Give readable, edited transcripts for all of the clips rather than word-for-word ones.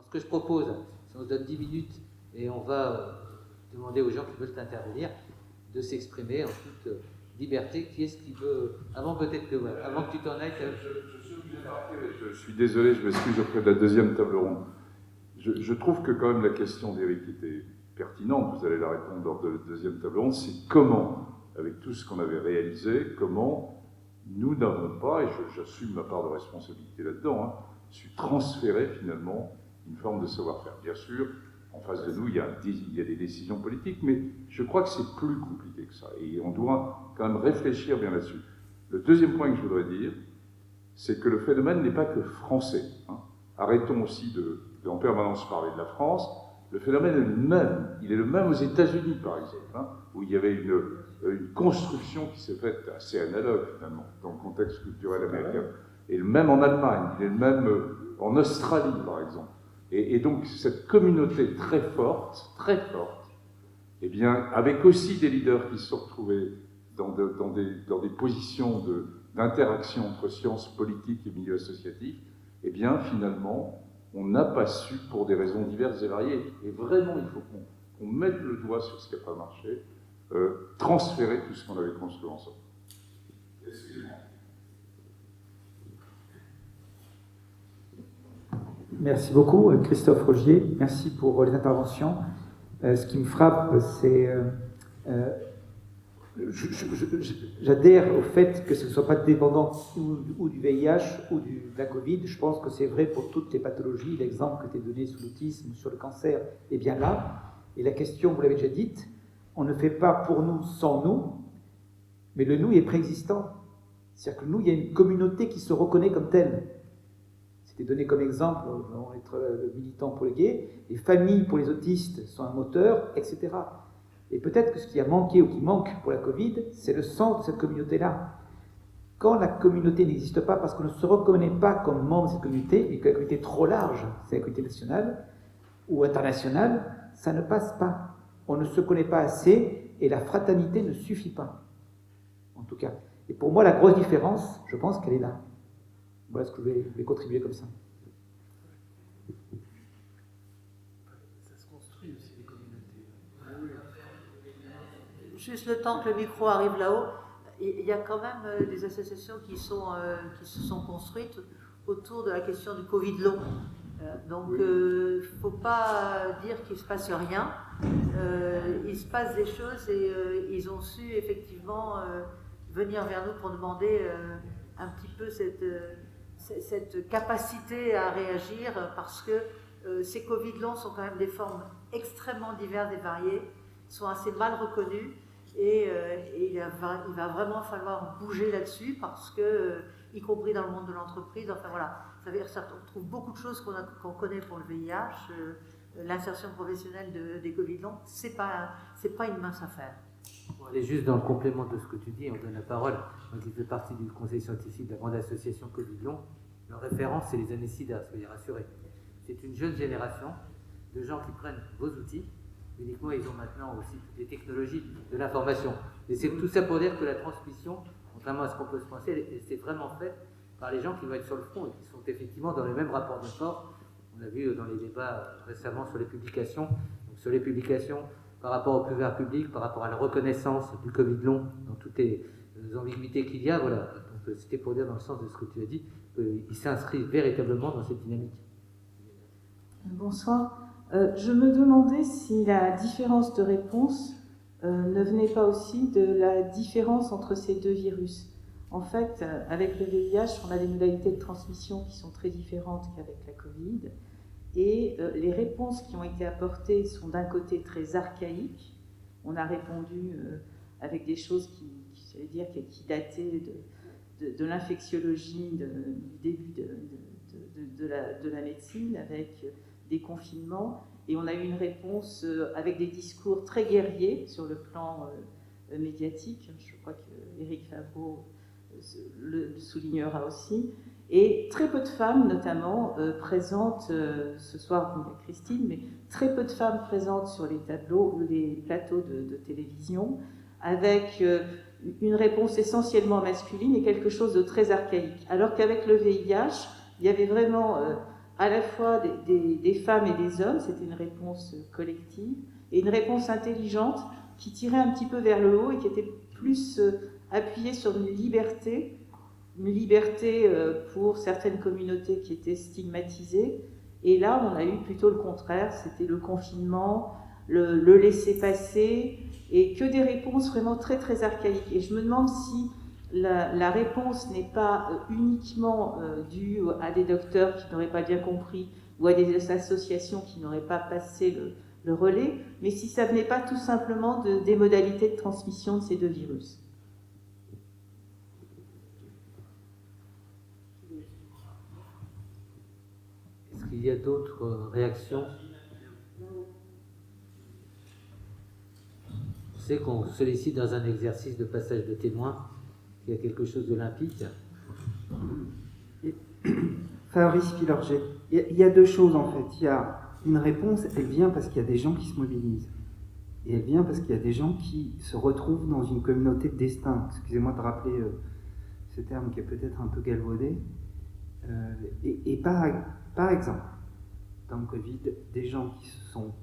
ce que je propose, si on se donne 10 minutes et on va demander aux gens qui veulent intervenir de s'exprimer en toute liberté. Qui est-ce qui veut... Avant peut-être que, avant que tu t'en ailles... Je suis obligé d'arrêter, je suis désolé, je m'excuse auprès de la deuxième table ronde. Je trouve que quand même la question d'Éric était pertinente, vous allez la répondre lors de la deuxième table ronde, c'est comment, avec tout ce qu'on avait réalisé, comment nous n'avons pas, et j'assume ma part de responsabilité là-dedans, su transférer finalement une forme de savoir-faire. Bien sûr, en face de nous, il y a des décisions politiques, mais je crois que c'est plus compliqué que ça, et on doit quand même réfléchir bien là-dessus. Le deuxième point que je voudrais dire, c'est que le phénomène n'est pas que français. Arrêtons aussi en permanence parler de la France. Le phénomène est le même. Il est le même aux États-Unis, par exemple, où il y avait une construction qui s'est faite assez analogue, finalement, dans le contexte culturel américain. Et le même en Allemagne, il est le même en Australie, par exemple. Et donc, cette communauté très forte, eh bien, avec aussi des leaders qui se sont retrouvés dans des positions d'interaction entre sciences politiques et milieu associatif, eh bien, finalement, on n'a pas su, pour des raisons diverses et variées, et vraiment, il faut qu'on mette le doigt sur ce qui n'a pas marché, transférer tout ce qu'on avait construit ensemble. Excusez-moi. Merci beaucoup, Christophe Rogier. Merci pour les interventions. Ce qui me frappe, c'est... j'adhère au fait que ce ne soit pas dépendant ou du VIH ou de la Covid. Je pense que c'est vrai pour toutes les pathologies. L'exemple que tu as donné sur l'autisme, sur le cancer, est bien là. Et la question, vous l'avez déjà dite, on ne fait pas pour nous sans nous, mais le nous est préexistant. C'est-à-dire que nous, il y a une communauté qui se reconnaît comme telle. C'était donné comme exemple, on va être militant pour les gays, les familles pour les autistes sont un moteur, etc. Et peut-être que ce qui a manqué ou qui manque pour la Covid, c'est le sens de cette communauté-là. Quand la communauté n'existe pas parce qu'on ne se reconnaît pas comme membre de cette communauté, et que la communauté est trop large, c'est la communauté nationale ou internationale, ça ne passe pas. On ne se connaît pas assez et la fraternité ne suffit pas. En tout cas. Et pour moi, la grosse différence, je pense qu'elle est là. Voilà ce que je vais contribuer comme ça. Ça se construit aussi, les communautés. Juste le temps que le micro arrive là-haut, il y a quand même des associations qui se sont construites autour de la question du Covid long. Donc, il ne faut pas dire qu'il ne se passe rien. Il se passe des choses et ils ont su effectivement venir vers nous pour demander un petit peu cette capacité à réagir parce que ces Covid longs sont quand même des formes extrêmement diverses et variées, sont assez mal reconnues et il va vraiment falloir bouger là-dessus parce que, y compris dans le monde de l'entreprise, enfin voilà, ça veut dire qu'on trouve beaucoup de choses qu'on connaît pour le VIH, l'insertion professionnelle des Covid longs, c'est pas une mince affaire. Pour aller juste dans le complément de ce que tu dis, on donne la parole, moi qui fais partie du conseil scientifique de la grande association Covid long, leur référence c'est les années SIDA, soyez rassurés. C'est une jeune génération de gens qui prennent vos outils, uniquement ils ont maintenant aussi toutes les technologies de l'information. Et c'est tout ça pour dire que la transmission, contrairement à ce qu'on peut se penser, c'est vraiment fait par les gens qui vont être sur le front et qui sont effectivement dans les mêmes rapports de force. On a vu dans les débats récemment sur les publications, donc sur les publications par rapport au pouvoir public, par rapport à la reconnaissance du Covid long, dans toutes les ambiguïtés qu'il y a, voilà. Donc c'était pour dire dans le sens de ce que tu as dit, qu'il s'inscrit véritablement dans cette dynamique. Bonsoir. Je me demandais si la différence de réponse ne venait pas aussi de la différence entre ces deux virus. En fait, avec le VIH, on a des modalités de transmission qui sont très différentes qu'avec la Covid. Et les réponses qui ont été apportées sont d'un côté très archaïques. On a répondu avec des choses qui dataient de l'infectiologie, du début de la médecine, avec des confinements. Et on a eu une réponse avec des discours très guerriers sur le plan médiatique. Je crois qu'Éric Favreau le soulignera aussi. Et très peu de femmes, notamment, présentes, ce soir, il y a Christine, mais très peu de femmes présentes sur les plateaux de télévision, avec une réponse essentiellement masculine et quelque chose de très archaïque. Alors qu'avec le VIH, il y avait vraiment à la fois des femmes et des hommes, c'était une réponse collective, et une réponse intelligente qui tirait un petit peu vers le haut et qui était plus appuyée sur une liberté pour certaines communautés qui étaient stigmatisées. Et là, on a eu plutôt le contraire, c'était le confinement, le laisser-passer, et que des réponses vraiment très très archaïques. Et je me demande si la réponse n'est pas uniquement due à des docteurs qui n'auraient pas bien compris ou à des associations qui n'auraient pas passé le relais, mais si ça venait pas tout simplement des modalités de transmission de ces deux virus. Est-ce qu'il y a d'autres réactions? On sait qu'on sollicite dans un exercice de passage de témoin qu'il y a quelque chose de limpide. Fabrice Pilorget, il y a deux choses en fait. Il y a une réponse, elle vient parce qu'il y a des gens qui se mobilisent. Et elle vient parce qu'il y a des gens qui se retrouvent dans une communauté de destin. Excusez-moi de rappeler ce terme qui est peut-être un peu galvaudé. Et par exemple, dans le Covid, des gens qui se sont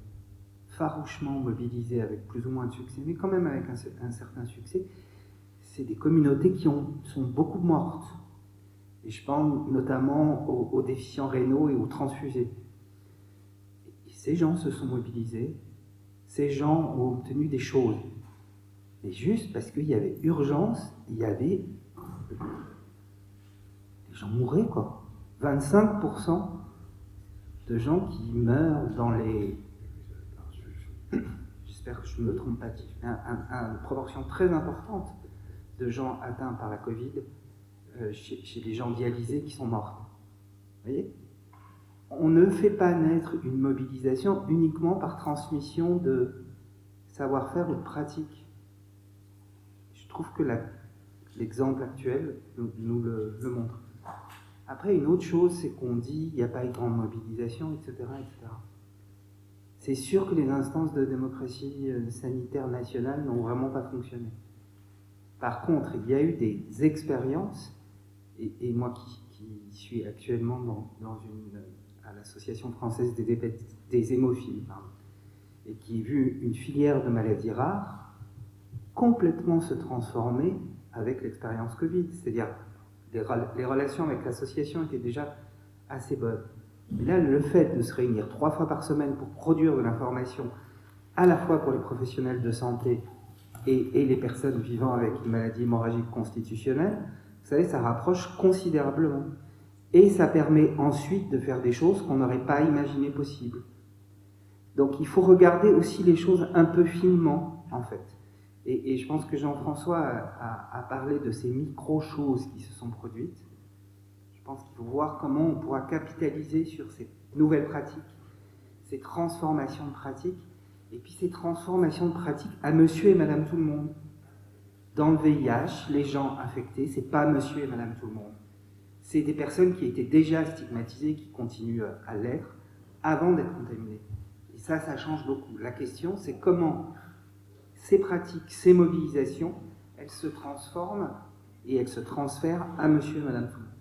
farouchement mobilisés avec plus ou moins de succès, mais quand même avec un certain succès, c'est des communautés qui sont beaucoup mortes. Et je pense notamment aux déficients rénaux et aux transfusés. Et ces gens se sont mobilisés, ces gens ont obtenu des choses. Et juste parce qu'il y avait urgence, il y avait... Les gens mouraient, quoi. 25% de gens qui meurent dans les... J'espère que je ne me trompe pas, une proportion très importante de gens atteints par la Covid chez les gens dialysés qui sont morts. Vous voyez ? On ne fait pas naître une mobilisation uniquement par transmission de savoir-faire ou de pratique. Je trouve que l'exemple actuel nous le montre. Après, une autre chose, c'est qu'on dit qu'il n'y a pas eu de grande mobilisation, etc., etc. C'est sûr que les instances de démocratie sanitaire nationale n'ont vraiment pas fonctionné. Par contre, il y a eu des expériences, et moi qui suis actuellement à l'Association française des hémophiles, et qui ai vu une filière de maladies rares complètement se transformer avec l'expérience Covid. C'est-à-dire, les relations avec l'association étaient déjà assez bonnes. Mais là, le fait de se réunir 3 fois par semaine pour produire de l'information, à la fois pour les professionnels de santé et les personnes vivant avec une maladie hémorragique constitutionnelle, vous savez, ça rapproche considérablement. Et ça permet ensuite de faire des choses qu'on n'aurait pas imaginées possibles. Donc il faut regarder aussi les choses un peu finement, en fait. Et je pense que Jean-François a parlé de ces micro-choses qui se sont produites. Je pense qu'il faut voir comment on pourra capitaliser sur ces nouvelles pratiques, ces transformations de pratiques, et puis ces transformations de pratiques à monsieur et madame tout le monde. Dans le VIH, les gens infectés, c'est pas monsieur et madame tout le monde. C'est des personnes qui étaient déjà stigmatisées, qui continuent à l'être, avant d'être contaminées. Et ça change beaucoup. La question, c'est comment ces pratiques, ces mobilisations, elles se transforment et elles se transfèrent à monsieur et madame tout le monde.